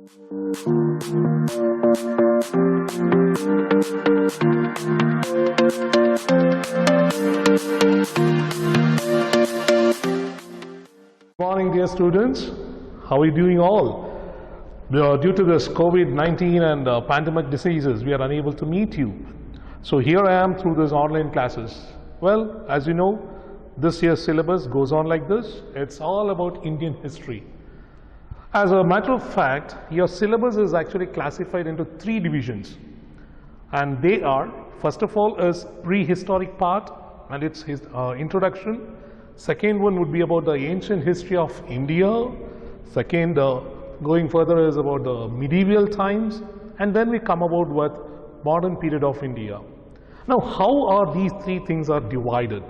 Good morning, dear students. How are you doing all? Due to this COVID-19 and pandemic diseases, we are unable to meet you. So here I am through this online classes. Well, as you know, this year's syllabus goes on like this. It's all about Indian history. As a matter of fact, your syllabus is actually classified into 3 divisions. And they are, first of all, is prehistoric part and its introduction. Second one would be about the ancient history of India. Second, going further is about the medieval times. And then we come about with modern period of India. Now, how are these 3 things are divided?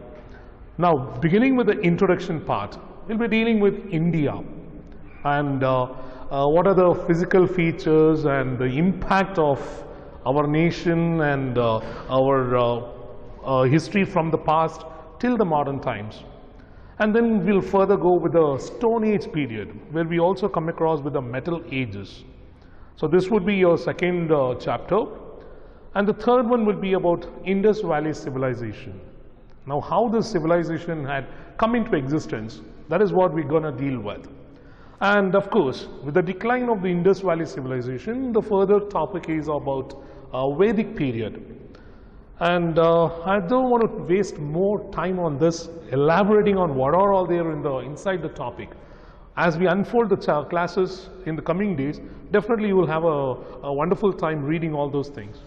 Now, beginning with the introduction part, we'll be dealing with India and what are the physical features and the impact of our nation and our history from the past till the modern times. And then we'll further go with the Stone Age period, where we also come across with the Metal Ages. So this would be your second chapter. And the third one will be about Indus Valley Civilization. Now, how this civilization had come into existence, that is what we're going to deal with. And of course, with the decline of the Indus Valley Civilization, the further topic is about Vedic period. And I don't want to waste more time on this, elaborating on what are all there inside the topic. As we unfold the classes in the coming days, definitely you will have a wonderful time reading all those things.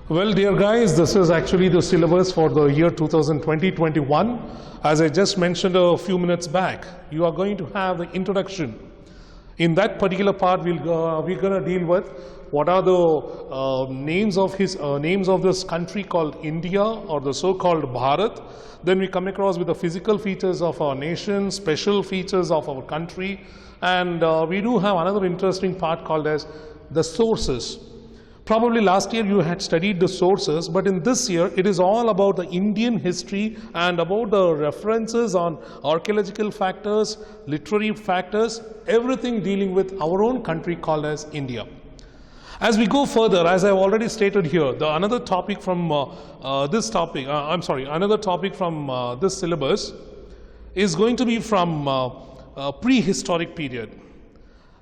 Well, dear guys, this is actually the syllabus for the year 2020-21. As I just mentioned a few minutes back, you are going to have the introduction. In that particular part, we're going to deal with what are the names of this country called India, or the so-called Bharat. Then we come across with the physical features of our nation, special features of our country, and we do have another interesting part called as the sources. Probably last year you had studied the sources, but in this year it is all about the Indian history and about the references on archaeological factors, literary factors, everything dealing with our own country called as India. As we go further, as I've already stated here, another topic from this syllabus is going to be from prehistoric period.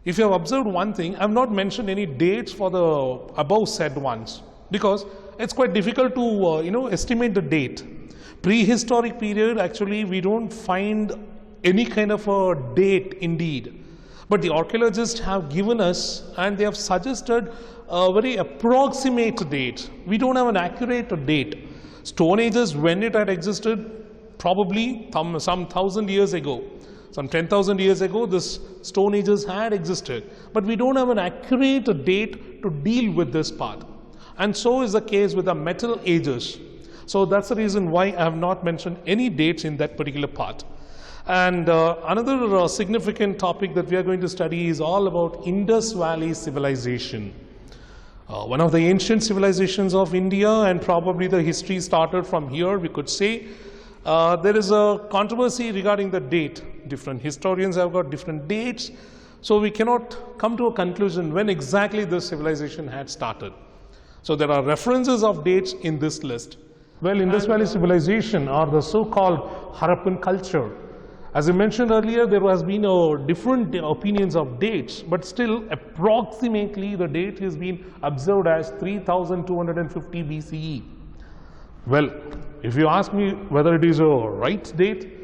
If you have observed one thing, I have not mentioned any dates for the above said ones, because it's quite difficult to estimate the date. Prehistoric period, actually we don't find any kind of a date indeed. But the archaeologists have given us and they have suggested a very approximate date. We don't have an accurate date. Stone Ages, when it had existed, probably some 1,000 years ago. Some 10,000 years ago, this Stone Ages had existed, but we don't have an accurate date to deal with this part. And so is the case with the Metal Ages. So that's the reason why I have not mentioned any dates in that particular part. And another significant topic that we are going to study is all about Indus Valley Civilization. One of the ancient civilizations of India, and probably the history started from here, we could say. There is a controversy regarding the date. Different historians have got different dates, so we cannot come to a conclusion when exactly this civilization had started. So there are references of dates in this list. Well, Indus Valley Civilization, or the so-called Harappan culture, as I mentioned earlier, there has been different opinions of dates, but still approximately the date has been observed as 3250 BCE. Well, if you ask me whether it is a right date,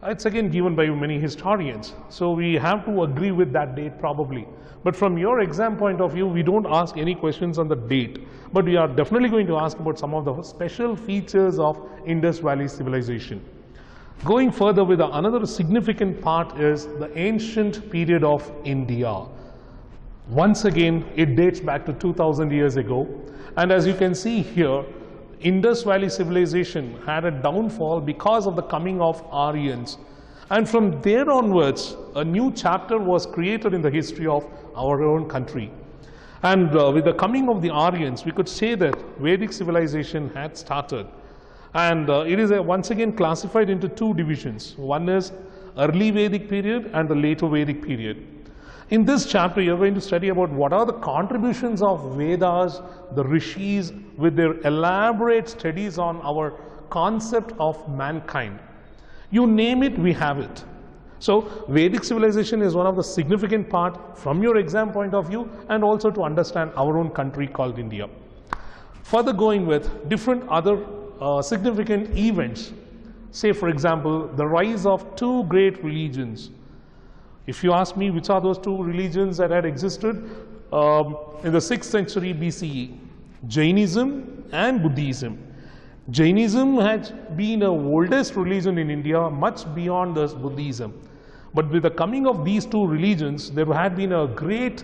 it's again given by many historians. So we have to agree with that date probably. But from your exam point of view, we don't ask any questions on the date. But we are definitely going to ask about some of the special features of Indus Valley Civilization. Going further with another significant part is the ancient period of India. Once again, it dates back to 2000 years ago. And as you can see here, Indus Valley Civilization had a downfall because of the coming of Aryans. And from there onwards, a new chapter was created in the history of our own country. And with the coming of the Aryans, we could say that Vedic civilization had started. And it is once again classified into 2 divisions. One is early Vedic period and the later Vedic period. In this chapter, you're going to study about what are the contributions of Vedas, the Rishis, with their elaborate studies on our concept of mankind. You name it, we have it. So, Vedic civilization is one of the significant part from your exam point of view and also to understand our own country called India. Further going with different other significant events. Say, for example, the rise of two great religions. If you ask me which are those two religions that had existed in the 6th century BCE, Jainism and Buddhism. Jainism has been the oldest religion in India, much beyond this Buddhism. But with the coming of these two religions, there had been a great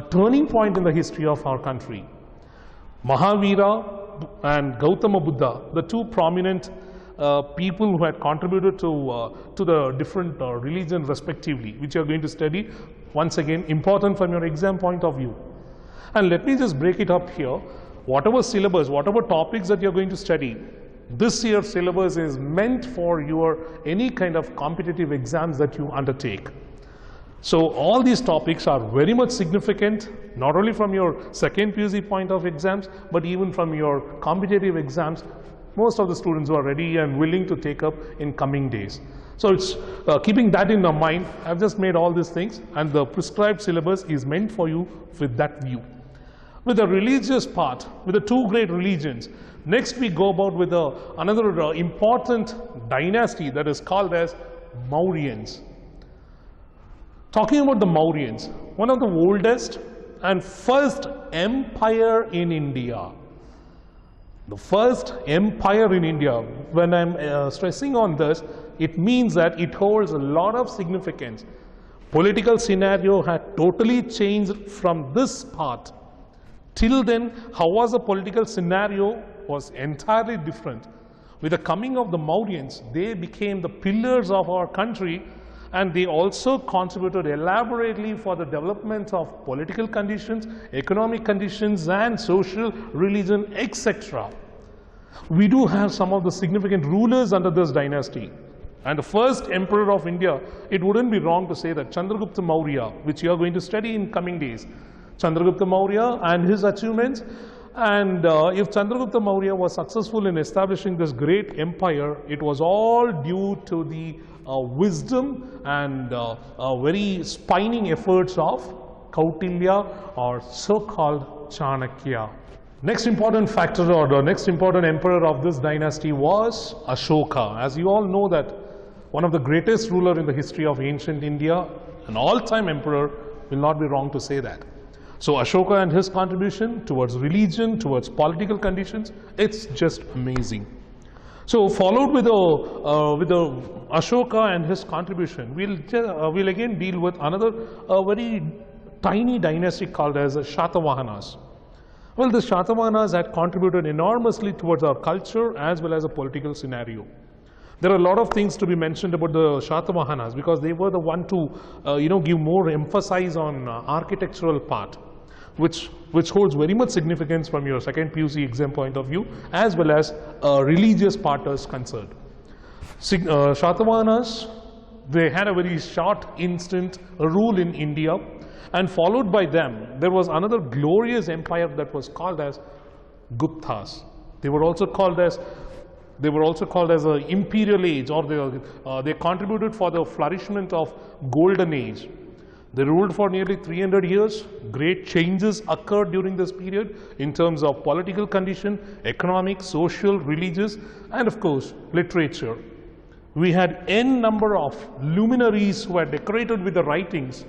turning point in the history of our country. Mahavira and Gautama Buddha, the two prominent people who had contributed to the different religions respectively, which you are going to study, once again important from your exam point of view. And let me just break it up here. Whatever syllabus, whatever topics that you are going to study, this year's syllabus is meant for your any kind of competitive exams that you undertake. So all these topics are very much significant, not only from your second PUC point of exams, but even from your competitive exams. Most of the students who are ready and willing to take up in coming days. So it's keeping that in mind, I've just made all these things, and the prescribed syllabus is meant for you with that view. With the religious part, with the two great religions, next we go about with another important dynasty that is called as Mauryans. Talking about the Mauryans, one of the oldest and first empire in India. The first empire in India. When I'm stressing on this, it means that it holds a lot of significance. Political scenario had totally changed from this part. Till then, how was the political scenario was entirely different. With the coming of the Mauryans, they became the pillars of our country, and they also contributed elaborately for the development of political conditions, economic conditions, and social, religion, etc. We do have some of the significant rulers under this dynasty. And the first emperor of India, it wouldn't be wrong to say that Chandragupta Maurya, which you are going to study in coming days. Chandragupta Maurya and his achievements. And if Chandragupta Maurya was successful in establishing this great empire, it was all due to the wisdom and very spining efforts of Kautilya, or so-called Chanakya. Next important factor, or the next important emperor of this dynasty was Ashoka. As you all know that one of the greatest ruler in the history of ancient India, an all-time emperor, will not be wrong to say that. So Ashoka and his contribution towards religion, towards political conditions, it's just amazing. So followed with the Ashoka and his contribution, we'll again deal with another very tiny dynasty called as Shatavahanas. Well, the Shatavahanas had contributed enormously towards our culture as well as a political scenario. There are a lot of things to be mentioned about the Shatavahanas because they were the one to give more emphasis on architectural part, which holds very much significance from your second PUC exam point of view, as well as religious part is concerned. Shatavahanas, they had a very short instant rule in India, and followed by them, there was another glorious empire that was called as Guptas. They were also called as an imperial age, or they contributed for the flourishment of golden age. They ruled for nearly 300 years. Great changes occurred during this period in terms of political condition, economic, social, religious, and of course, literature. We had n number of luminaries who were decorated with the writings.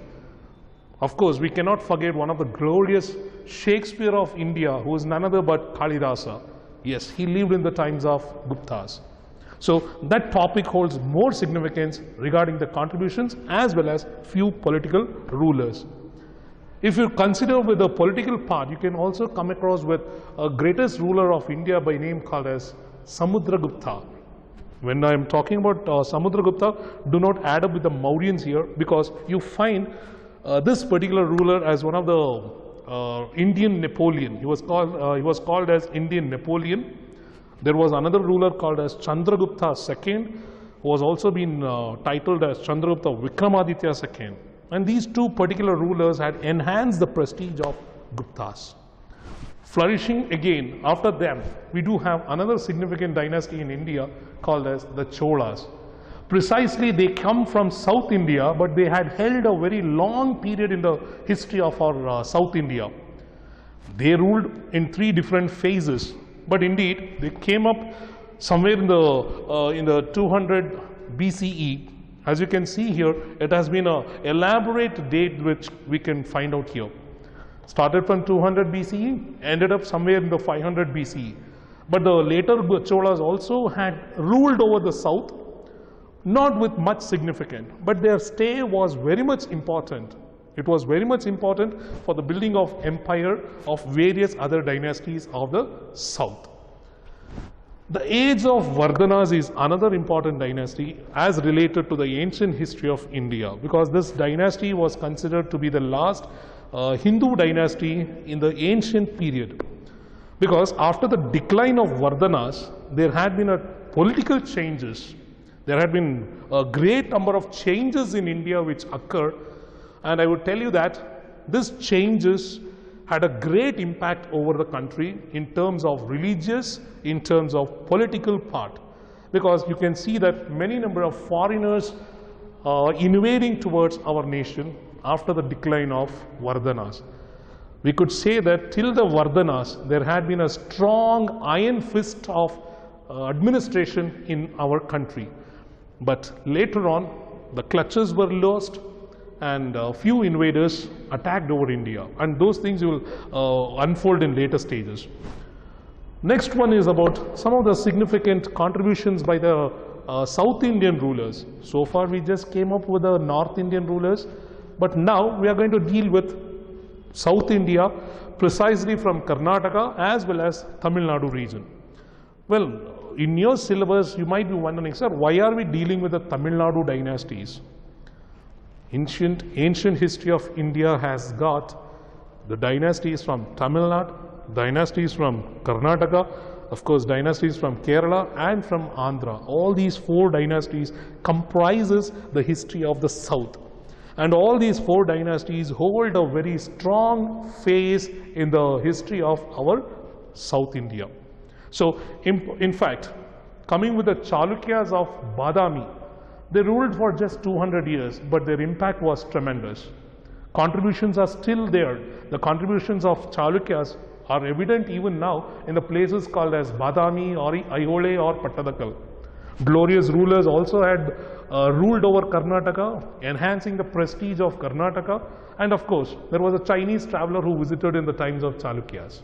Of course, we cannot forget one of the glorious Shakespeare of India, who is none other but Kalidasa. Yes, he lived in the times of Guptas. So that topic holds more significance regarding the contributions as well as few political rulers. If you consider with the political part, you can also come across with a greatest ruler of India by name called as Samudragupta. When I am talking about Samudragupta, do not add up with the Mauryans here, because you find this particular ruler as one of the Indian Napoleon. He was called as Indian Napoleon. There was another ruler called as Chandragupta II, who was also been titled as Chandragupta Vikramaditya II. And these two particular rulers had enhanced the prestige of Guptas. Flourishing again, after them, we do have another significant dynasty in India called as the Cholas. Precisely, they come from South India, but they had held a very long period in the history of our South India. They ruled in three different phases, but indeed, they came up somewhere in the 200 BCE. As you can see here, it has been an elaborate date which we can find out here. Started from 200 BCE, ended up somewhere in the 500 BCE. But the later Cholas also had ruled over the south, not with much significance, but their stay was very much important. It was very much important for the building of empire of various other dynasties of the south. The age of Vardhanas is another important dynasty as related to the ancient history of India, because this dynasty was considered to be the last Hindu dynasty in the ancient period. Because after the decline of Vardhanas, there had been political changes. There had been a great number of changes in India which occurred, and I would tell you that these changes had a great impact over the country in terms of religious, in terms of political part. Because you can see that many number of foreigners invading towards our nation after the decline of Vardhanas. We could say that till the Vardhanas, there had been a strong iron fist of administration in our country. But later on, the clutches were lost, and a few invaders attacked over India, and those things will unfold in later stages. Next one is about some of the significant contributions by the South Indian rulers. So far we just came up with the North Indian rulers, but now we are going to deal with South India, precisely from Karnataka as well as Tamil Nadu region. Well, in your syllabus you might be wondering, sir, why are we dealing with the Tamil Nadu dynasties? Ancient history of India has got the dynasties from Tamil Nadu, dynasties from Karnataka, of course dynasties from Kerala and from Andhra. All these four dynasties comprises the history of the south. And all these four dynasties hold a very strong phase in the history of our South India. So in fact, coming with the Chalukyas of Badami, they ruled for just 200 years, but their impact was tremendous. Contributions are still there. The contributions of Chalukyas are evident even now in the places called as Badami or Aihole or Pattadakal. Glorious rulers also had ruled over Karnataka, enhancing the prestige of Karnataka. And of course, there was a Chinese traveler who visited in the times of Chalukyas.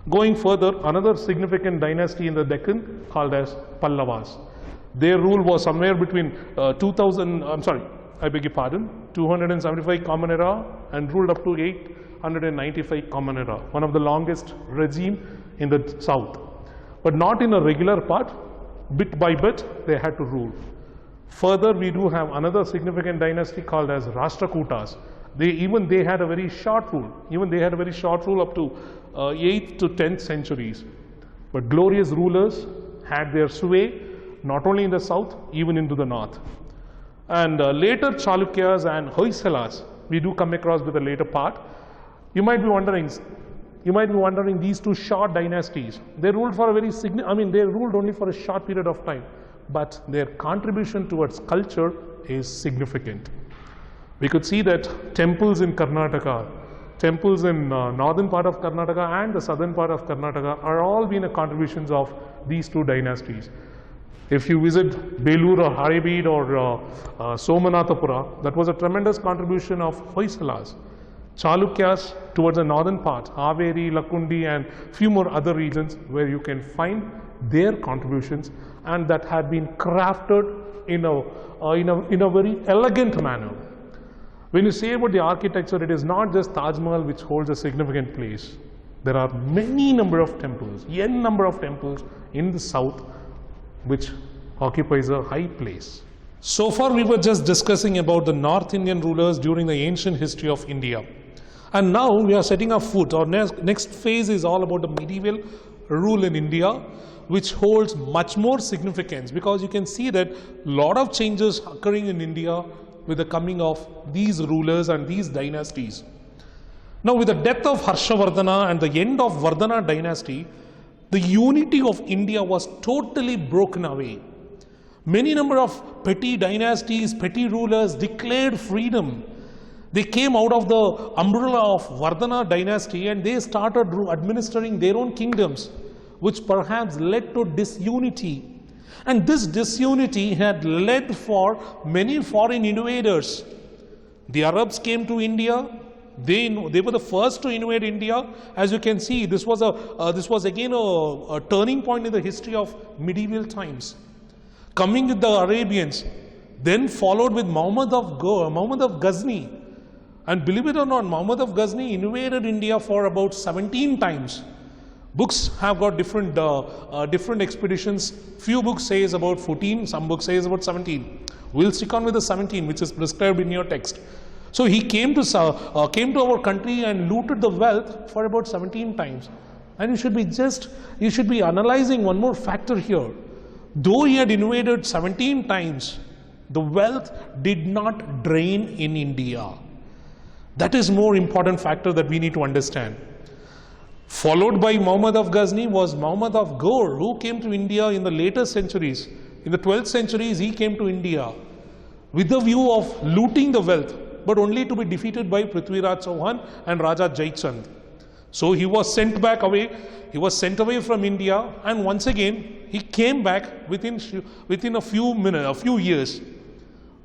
Going further, another significant dynasty in the Deccan called as Pallavas. Their rule was somewhere between 275 Common Era and ruled up to 895 Common Era, one of the longest regime in the south. But not in a regular part, bit by bit they had to rule. Further, we do have another significant dynasty called as Rashtrakutas. They had a very short rule. Even they had a very short rule up to 8th to 10th centuries. But glorious rulers had their sway not only in the south, even into the north. And later Chalukyas and Hoysalas, we do come across with a later part. You might be wondering these two short dynasties, they ruled for a very they ruled only for a short period of time, but their contribution towards culture is significant. We could see that temples in Karnataka, temples in northern part of Karnataka and the southern part of Karnataka are all been contributions of these two dynasties. If you visit Belur or Haribid or Somanathapura, that was a tremendous contribution of Hoysalas. Chalukyas towards the northern part, Haveri, Lakundi and few more other regions where you can find their contributions, and that had been crafted in a very elegant manner. When you say about the architecture, it is not just Taj Mahal which holds a significant place. There are many number of temples, n number of temples in the south which occupies a high place. So far we were just discussing about the North Indian rulers during the ancient history of India. And now we are setting our foot. Our next phase is all about the medieval rule in India, which holds much more significance, because you can see that a lot of changes occurring in India with the coming of these rulers and these dynasties. Now, with the death of Harshavardhana and the end of Vardhana dynasty, the unity of India was totally broken away. Many number of petty dynasties, petty rulers declared freedom. They came out of the umbrella of Vardhana dynasty and they started administering their own kingdoms, which perhaps led to disunity. And this disunity had led for many foreign invaders. The Arabs came to India. They were the first to invade India. As you can see, this was again a turning point in the history of medieval times. Coming with the Arabians, then followed with Muhammad of Ghazni. And believe it or not, Muhammad of Ghazni invaded India for about 17 times. Books have got different expeditions. Few books says about 14, some books says about 17. We'll stick on with the 17, which is prescribed in your text. So he came to our country and looted the wealth for about 17 times. And you should be analyzing one more factor here. Though he had invaded 17 times, the wealth did not drain in India. That is more important factor that we need to understand. Followed by Muhammad of Ghazni was Muhammad of Ghor, who came to India in the later centuries. In the 12th centuries, he came to India with the view of looting the wealth, but only to be defeated by Prithviraj Chauhan and Raja Jaichand. So he was sent back away. He was sent away from India, and once again he came back within a few years.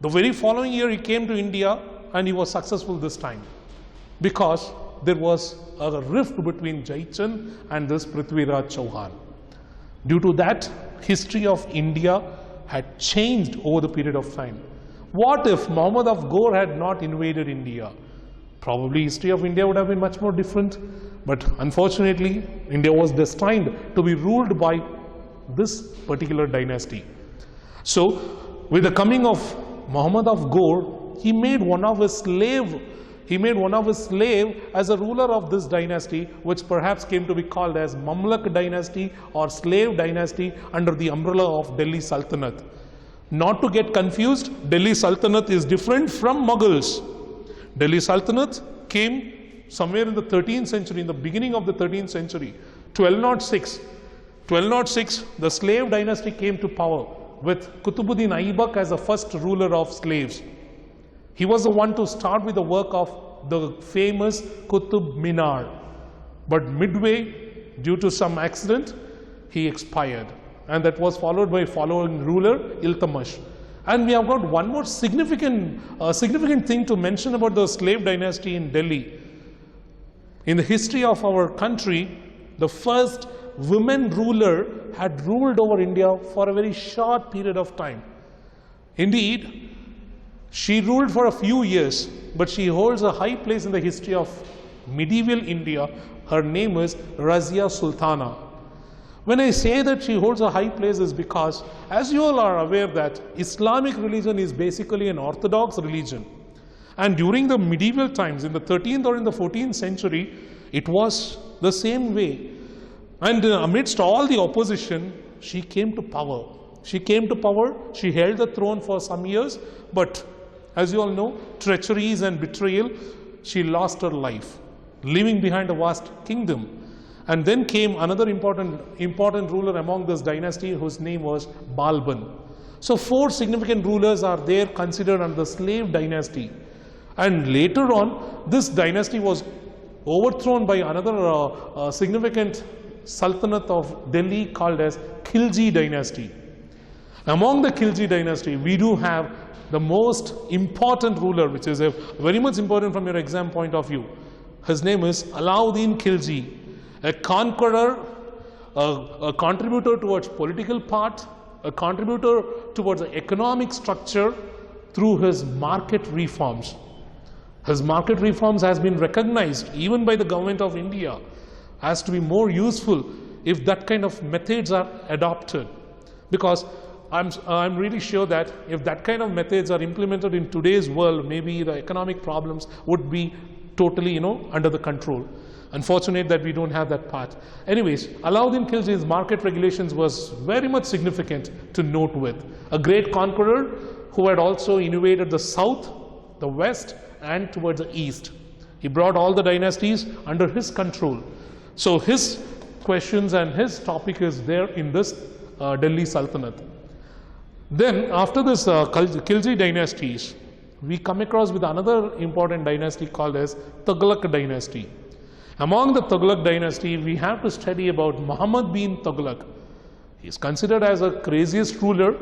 The very following year he came to India, and he was successful this time because there was a rift between Jaichand and this Prithviraj Chauhan. Due to that, history of India had changed over the period of time. What if Muhammad of Ghor had not invaded India? Probably history of India would have been much more different. But unfortunately, India was destined to be ruled by this particular dynasty. So, with the coming of Muhammad of Ghor, he made one of his slave as a ruler of this dynasty, which perhaps came to be called as Mamluk dynasty or slave dynasty under the umbrella of Delhi Sultanate. Not to get confused, Delhi Sultanate is different from Mughals. Delhi Sultanate came somewhere in the 13th century, in the beginning of the 13th century, 1206. 1206, the slave dynasty came to power with Qutbuddin Aibak as the first ruler of slaves. He was the one to start with the work of the famous Qutb Minar. But midway, due to some accident, he expired. And that was followed by following ruler Iltutmish. And we have got one more significant thing to mention about the slave dynasty in Delhi. In the history of our country, the first women ruler had ruled over India for a very short period of time. Indeed, she ruled for a few years, but she holds a high place in the history of medieval India. Her name is Razia Sultana. When I say that she holds a high place is because, as you all are aware, that Islamic religion is basically an orthodox religion. And during the medieval times, in the 13th or in the 14th century, it was the same way. And amidst all the opposition, she came to power. She came to power, she held the throne for some years, but as you all know, treacheries and betrayal, she lost her life, leaving behind a vast kingdom. And then came another important ruler among this dynasty, whose name was Balban. So 4 significant rulers are there considered under the slave dynasty. And later on, this dynasty was overthrown by another significant Sultanate of Delhi called as Khilji dynasty. Among the Khilji dynasty, we do have the most important ruler, which is very much important from your exam point of view. His name is Alauddin Khilji, a conqueror, a contributor towards political part, a contributor towards the economic structure through his market reforms. His market reforms has been recognized even by the government of India as to be more useful if that kind of methods are adopted. Because I'm really sure that if that kind of methods are implemented in today's world, maybe the economic problems would be totally, under the control. Unfortunate that we don't have that part. Anyways, Alauddin Khilji's market regulations was very much significant to note with. A great conqueror, who had also invaded the south, the west, and towards the east. He brought all the dynasties under his control. So his questions and his topic is there in this Delhi Sultanate. Then after this Khilji dynasties, we come across with another important dynasty called as Tughlaq dynasty. Among the Tughlaq dynasty, we have to study about Muhammad bin Tughlaq. He is considered as a craziest ruler,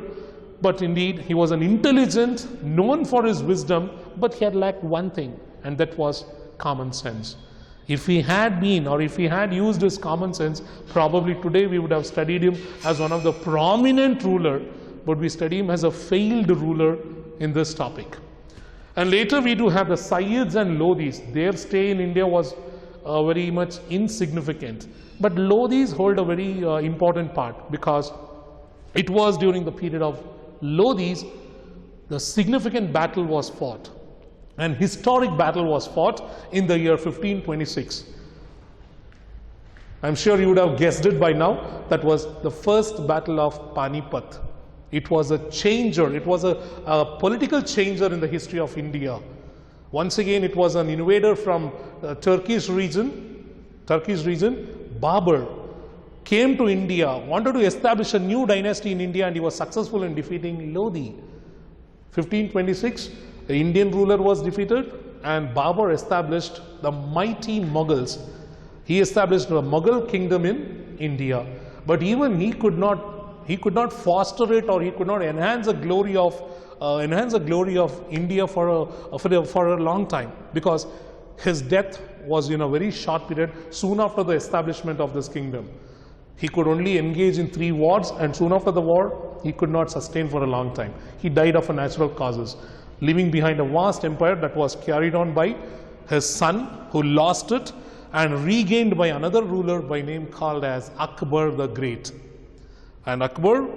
but indeed he was an intelligent, known for his wisdom, but he had lacked one thing, and that was common sense. If he had been, or if he had used his common sense, probably today we would have studied him as one of the prominent ruler, but we study him as a failed ruler in this topic. And later we do have the Sayyids and Lodhis. Their stay in India was very much insignificant. But Lodhis hold a very important part, because it was during the period of Lodhis the significant battle was fought. An historic battle was fought in the year 1526. I'm sure you would have guessed it by now. That was the first battle of Panipat. It was a changer. It was a political changer in the history of India. Once again, it was an invader from Turkish region, Babur, came to India, wanted to establish a new dynasty in India, and he was successful in defeating Lodhi. 1526, the Indian ruler was defeated, and Babur established the mighty Mughals. He established a Mughal kingdom in India, but even he could not foster it, or he could not enhance the glory of India for a long time, because his death was in a very short period, soon after the establishment of this kingdom. He could only engage in 3 wars, and soon after the war, he could not sustain for a long time. He died of natural causes, leaving behind a vast empire that was carried on by his son, who lost it and regained by another ruler by name called as Akbar the Great. And Akbar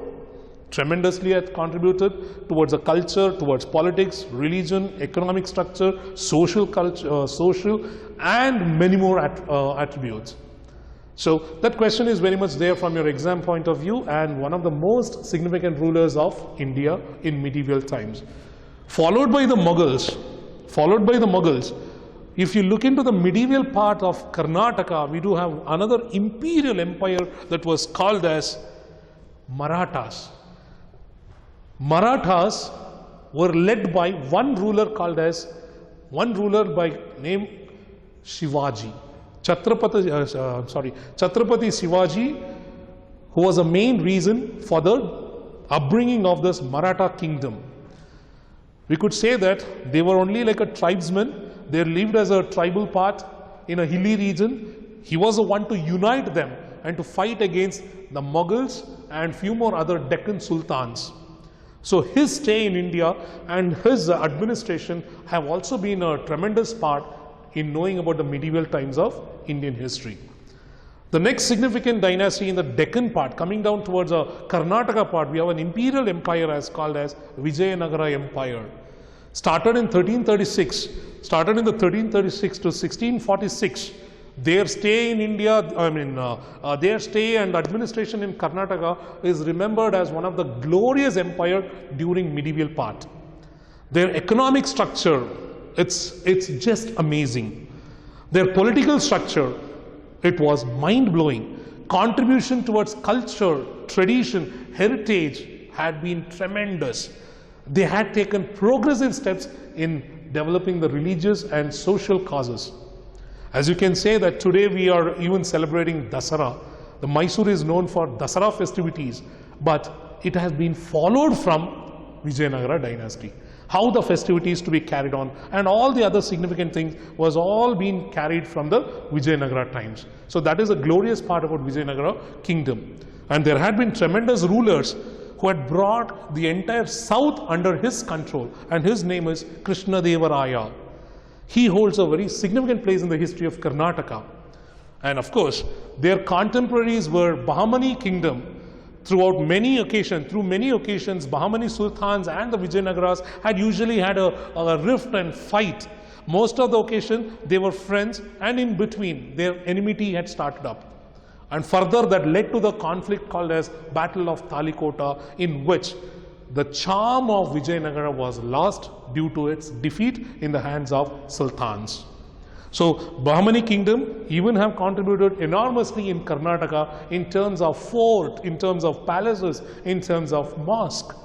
tremendously had contributed towards the culture, towards politics, religion, economic structure, social and many more attributes. So that question is very much there from your exam point of view, and one of the most significant rulers of India in medieval times. Followed by the Mughals. If you look into the medieval part of Karnataka, we do have another imperial empire that was called as Marathas. Marathas were led by one ruler by name Shivaji. Chhatrapati Shivaji, who was a main reason for the upbringing of this Maratha kingdom. We could say that they were only like a tribesman. They lived as a tribal part in a hilly region. He was the one to unite them and to fight against the Mughals and few more other Deccan sultans. So his stay in India and his administration have also been a tremendous part in knowing about the medieval times of Indian history. The next significant dynasty in the Deccan part, coming down towards the Karnataka part, we have an imperial empire as called as Vijayanagara Empire. Started in 1336 to 1646. Their stay in India, their stay and administration in Karnataka is remembered as one of the glorious empire during medieval part. Their economic structure, it's just amazing. Their political structure, it was mind-blowing. Contribution towards culture, tradition, heritage had been tremendous. They had taken progressive steps in developing the religious and social causes. As you can say that today we are even celebrating Dasara. The Mysore is known for Dasara festivities, but it has been followed from Vijayanagara dynasty. How the festivities to be carried on and all the other significant things was all being carried from the Vijayanagara times. So that is a glorious part about Vijayanagara kingdom. And there had been tremendous rulers who had brought the entire south under his control, and his name is Krishnadevaraya. He holds a very significant place in the history of Karnataka. And of course, their contemporaries were Bahmani kingdom. Through many occasions, Bahmani sultans and the Vijayanagaras had usually had a rift and fight. Most of the occasion, they were friends, and in between, their enmity had started up. And further, that led to the conflict called as Battle of Talikota, in which the charm of Vijayanagara was lost due to its defeat in the hands of sultans. So Bahmani kingdom even have contributed enormously in Karnataka in terms of fort, in terms of palaces, in terms of mosque.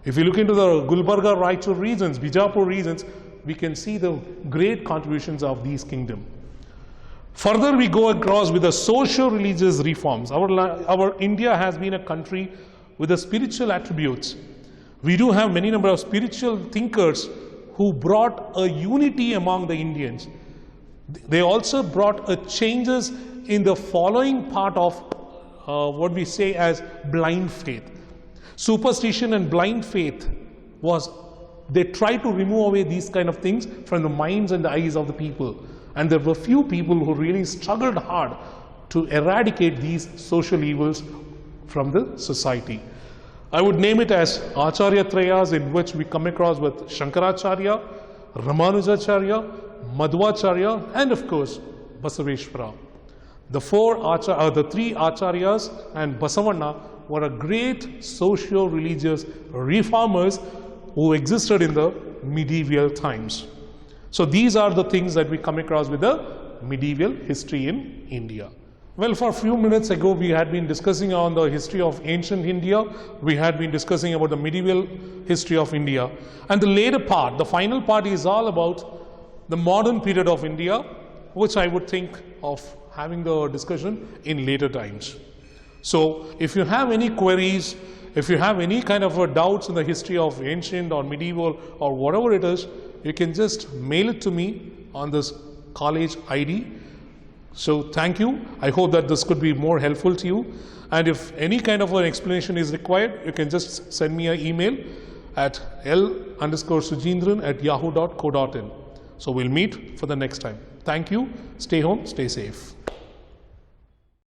If you look into the Gulbarga, Raichur regions, Bijapur regions, we can see the great contributions of these kingdoms. Further, we go across with the socio-religious reforms. Our India has been a country with the spiritual attributes. We do have many number of spiritual thinkers who brought a unity among the Indians. They also brought a changes in the following part of what we say as blind faith. Superstition and blind faith was, they tried to remove away these kind of things from the minds and the eyes of the people. And there were few people who really struggled hard to eradicate these social evils from the society. I would name it as Acharya Trayas, in which we come across with Shankaracharya, Ramanujacharya, Madhvacharya, and of course Basaveshwara. The three Acharyas and Basavanna were a great socio-religious reformers who existed in the medieval times. So these are the things that we come across with the medieval history in India. Well, for a few minutes ago, we had been discussing on the history of ancient India. We had been discussing about the medieval history of India. And the later part, the final part, is all about the modern period of India, which I would think of having the discussion in later times. So if you have any queries, if you have any kind of doubts in the history of ancient or medieval or whatever it is, you can just mail it to me on this college ID. So thank you. I hope that this could be more helpful to you. And if any kind of an explanation is required, you can just send me an email at l_sujindran@yahoo.co.in. So we'll meet for the next time. Thank you. Stay home, stay safe.